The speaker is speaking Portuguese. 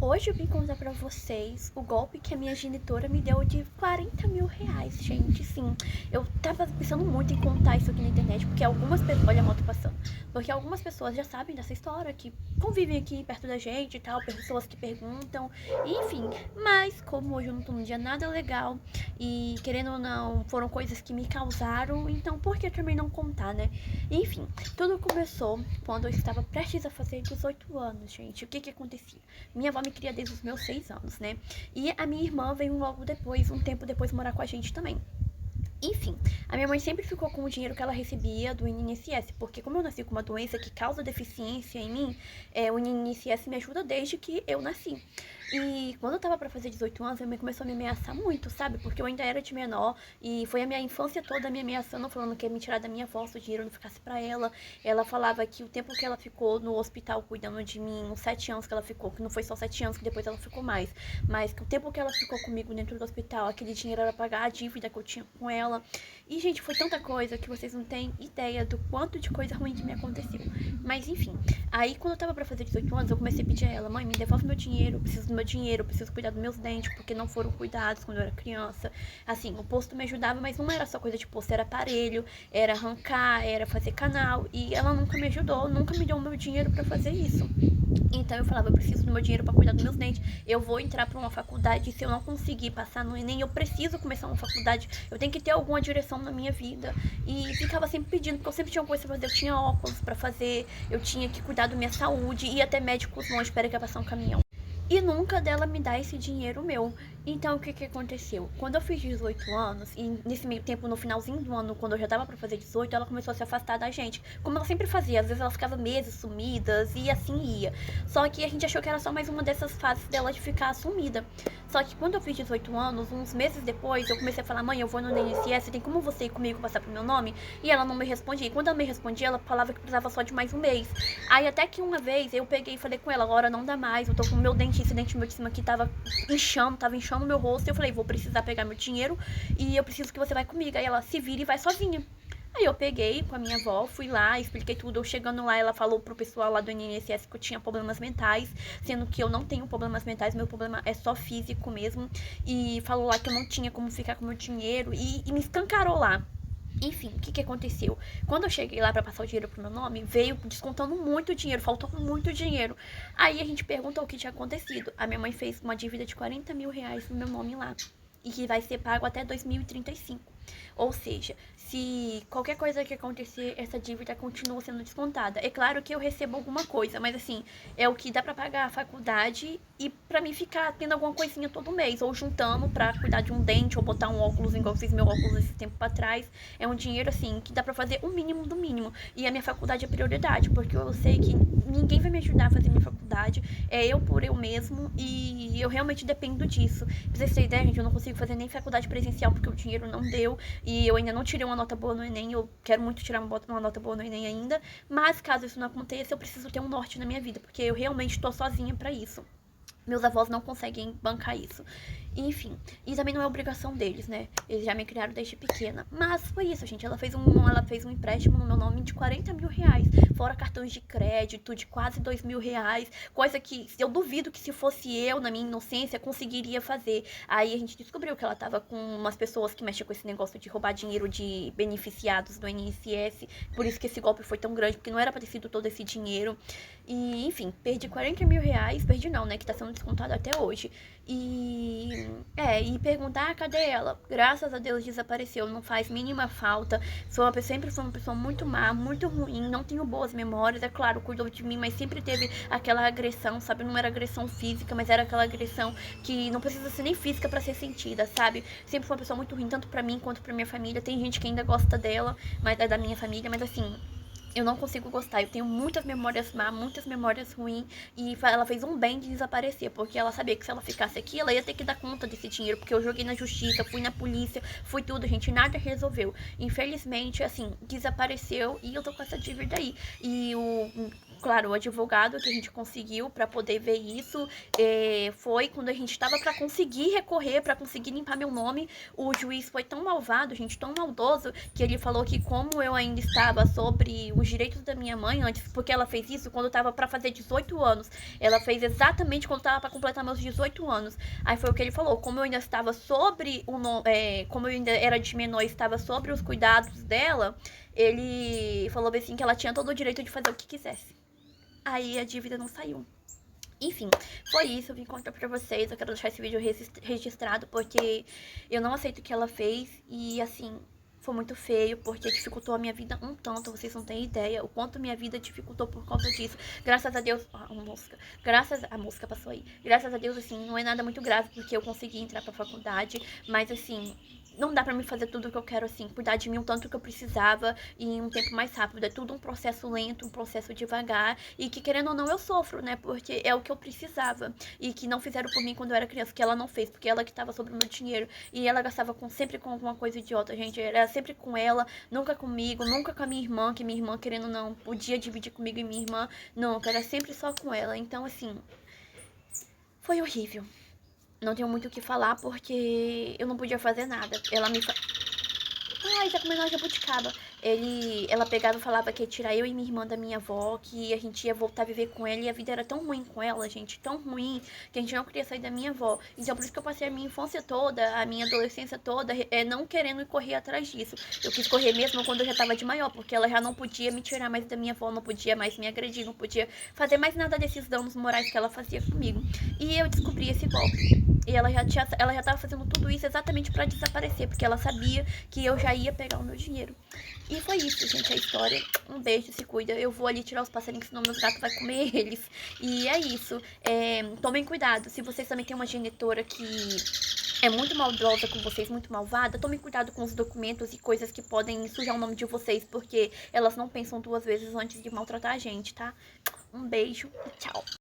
Hoje eu vim contar pra vocês o golpe que a minha genitora me deu de 40 mil reais, gente. Sim, eu tava pensando muito em contar isso aqui na internet, porque algumas pessoas. Olha a moto passando. Porque algumas pessoas já sabem dessa história, que convivem aqui perto da gente e tal, pessoas que perguntam, enfim. Mas, como hoje eu não tô num dia nada legal, e querendo ou não, foram coisas que me causaram, então por que também não contar, né? Enfim, tudo começou quando eu estava prestes a fazer 18 anos, gente. O que que acontecia? Minha avó me cria desde os meus 6 anos, né? E a minha irmã veio logo depois, um tempo depois, morar com a gente também. Enfim, a minha mãe sempre ficou com o dinheiro que ela recebia do INSS, porque como eu nasci com uma doença que causa deficiência em mim, o INSS me ajuda desde que eu nasci. E quando eu tava pra fazer 18 anos, a minha mãe começou a me ameaçar muito, sabe? Porque eu ainda era de menor e foi a minha infância toda me ameaçando, falando que ia me tirar da minha avó se o dinheiro não ficasse pra ela. Ela falava que o tempo que ela ficou no hospital cuidando de mim, os 7 anos que ela ficou, que não foi só 7 anos, que depois ela ficou mais, mas que o tempo que ela ficou comigo dentro do hospital, aquele dinheiro era pagar a dívida que eu tinha com ela. E, gente, foi tanta coisa que vocês não têm ideia do quanto de coisa ruim que me aconteceu. Mas, enfim, aí quando eu tava pra fazer 18 anos, eu comecei a pedir a ela: mãe, me devolve meu dinheiro, eu preciso do meu dinheiro, eu preciso cuidar dos meus dentes, porque não foram cuidados quando eu era criança. Assim, o posto me ajudava, mas não era só coisa de posto, era aparelho, era arrancar, era fazer canal. E ela nunca me ajudou, nunca me deu o meu dinheiro pra fazer isso. Então eu falava: eu preciso do meu dinheiro pra cuidar dos meus dentes, eu vou entrar pra uma faculdade, e se eu não conseguir passar no Enem, eu preciso começar uma faculdade, eu tenho que ter alguma direção na minha vida. E ficava sempre pedindo, porque eu sempre tinha uma coisa pra fazer, eu tinha óculos pra fazer, eu tinha que cuidar da minha saúde, ia até médicos longe, espera que ia passar um caminhão. E nunca dela me dá esse dinheiro meu. Então, o que que aconteceu? Quando eu fiz 18 anos, e nesse meio tempo, no finalzinho do ano, quando eu já tava pra fazer 18, ela começou a se afastar da gente. Como ela sempre fazia, às vezes ela ficava meses sumidas, e assim ia. Só que a gente achou que era só mais uma dessas fases dela de ficar sumida. Só que quando eu fiz 18 anos, uns meses depois, eu comecei a falar: mãe, eu vou no INSS, tem como você ir comigo passar pro meu nome? E ela não me respondia. E quando ela me respondia, ela falava que precisava só de mais um mês. Aí até que uma vez eu peguei e falei com ela: agora não dá mais, eu tô com o meu dente, esse dente meu de cima aqui tava inchando meu rosto. E eu falei: vou precisar pegar meu dinheiro e eu preciso que você vai comigo. Aí ela: se vira e vai sozinha. Aí eu peguei com a minha avó, fui lá, expliquei tudo. Eu chegando lá, ela falou pro pessoal lá do INSS que eu tinha problemas mentais, sendo que eu não tenho problemas mentais, meu problema é só físico mesmo. E falou lá que eu não tinha como ficar com meu dinheiro e me escancarou lá. Enfim, o que que aconteceu? Quando eu cheguei lá pra passar o dinheiro pro meu nome, veio descontando muito dinheiro, faltou muito dinheiro. Aí a gente perguntou o que tinha acontecido. A minha mãe fez uma dívida de 40 mil reais no meu nome lá. E que vai ser pago até 2035. Ou seja, se qualquer coisa que acontecer, essa dívida continua sendo descontada. É claro que eu recebo alguma coisa, mas assim, é o que dá pra pagar a faculdade e pra mim ficar tendo alguma coisinha todo mês, ou juntando pra cuidar de um dente, ou botar um óculos, igual eu fiz meu óculos esse tempo pra trás. É um dinheiro assim que dá pra fazer o mínimo do mínimo. E a minha faculdade é prioridade, porque eu sei que ninguém vai me ajudar a fazer minha faculdade, é eu por eu mesmo, e eu realmente dependo disso. Pra vocês terem ideia, gente, eu não consigo fazer nem faculdade presencial porque o dinheiro não deu, e eu ainda não tirei uma nota boa no Enem, eu quero muito tirar uma nota boa no Enem ainda, mas caso isso não aconteça, eu preciso ter um norte na minha vida, porque eu realmente tô sozinha pra isso. Meus avós não conseguem bancar isso. Enfim, e também não é obrigação deles, né? Eles já me criaram desde pequena. Mas foi isso, gente. Ela fez um empréstimo no meu nome de 40 mil reais. Fora cartões de crédito de quase 2 mil reais. Coisa que eu duvido que se fosse eu, na minha inocência, conseguiria fazer. Aí a gente descobriu que ela tava com umas pessoas que mexem com esse negócio de roubar dinheiro de beneficiados do INSS. Por isso que esse golpe foi tão grande, porque não era pra ter sido todo esse dinheiro. E, enfim, perdi 40 mil reais. Perdi não, né? Que tá sendo descontado até hoje. E perguntar: cadê ela? Graças a Deus desapareceu, não faz mínima falta. Sempre foi uma pessoa muito má, muito ruim, não tenho boas memórias. É claro, cuidou de mim, mas sempre teve aquela agressão, sabe? Não era agressão física, mas era aquela agressão que não precisa ser nem física pra ser sentida, sabe? Sempre foi uma pessoa muito ruim, tanto pra mim quanto pra minha família. Tem gente que ainda gosta dela, mas é da minha família, mas assim, eu não consigo gostar. Eu tenho muitas memórias má, muitas memórias ruins. E ela fez um bem de desaparecer, porque ela sabia que se ela ficasse aqui, ela ia ter que dar conta desse dinheiro, porque eu joguei na justiça, fui na polícia, fui tudo, gente, nada resolveu. Infelizmente, assim, desapareceu e eu tô com essa dívida aí. E claro, o advogado que a gente conseguiu pra poder ver isso foi quando a gente tava pra conseguir recorrer, pra conseguir limpar meu nome. O juiz foi tão malvado, gente, tão maldoso, que ele falou que como eu ainda estava sobre os direitos da minha mãe antes, porque ela fez isso quando eu tava pra fazer 18 anos. Ela fez exatamente quando eu tava pra completar meus 18 anos. Aí foi o que ele falou, como eu ainda estava sobre como eu ainda era de menor e estava sobre os cuidados dela, ele falou assim que ela tinha todo o direito de fazer o que quisesse. Aí a dívida não saiu. Enfim, foi isso, eu vim contar pra vocês, eu quero deixar esse vídeo registrado porque eu não aceito o que ela fez e assim, foi muito feio porque dificultou a minha vida um tanto, vocês não têm ideia o quanto minha vida dificultou por causa disso. Graças a Deus, a mosca passou aí. Graças a Deus, assim, não é nada muito grave porque eu consegui entrar pra faculdade, mas assim, não dá pra me fazer tudo o que eu quero, assim, cuidar de mim o tanto que eu precisava e em um tempo mais rápido. É tudo um processo lento, um processo devagar e que, querendo ou não, eu sofro, né? Porque é o que eu precisava e que não fizeram por mim quando eu era criança, que ela não fez, porque ela que tava sobre o meu dinheiro e ela gastava sempre com alguma coisa idiota, gente. Era sempre com ela, nunca comigo, nunca com a minha irmã, que minha irmã, querendo ou não, podia dividir comigo e minha irmã, nunca, era sempre só com ela. Então, assim, foi horrível. Não tenho muito o que falar porque eu não podia fazer nada. Ela me Ai, tá comendo uma jabuticaba. Ela pegava e falava que ia tirar eu e minha irmã da minha avó, que a gente ia voltar a viver com ela e a vida era tão ruim com ela, gente, tão ruim, que a gente não queria sair da minha avó. Então por isso que eu passei a minha infância toda, a minha adolescência toda, não querendo correr atrás disso. Eu quis correr mesmo quando eu já tava de maior, porque ela já não podia me tirar mais da minha avó, não podia mais me agredir, não podia fazer mais nada desses danos morais que ela fazia comigo. E eu descobri esse golpe. E ela já tava fazendo tudo isso exatamente pra desaparecer, porque ela sabia que eu já ia pegar o meu dinheiro. E foi isso, gente, a história. Um beijo, se cuida. Eu vou ali tirar os passarinhos, senão meus gatos vão comer eles. E é isso. Tomem cuidado. Se vocês também têm uma genitora que é muito maldosa com vocês, muito malvada, tomem cuidado com os documentos e coisas que podem sujar o nome de vocês, porque elas não pensam duas vezes antes de maltratar a gente, tá? Um beijo e tchau.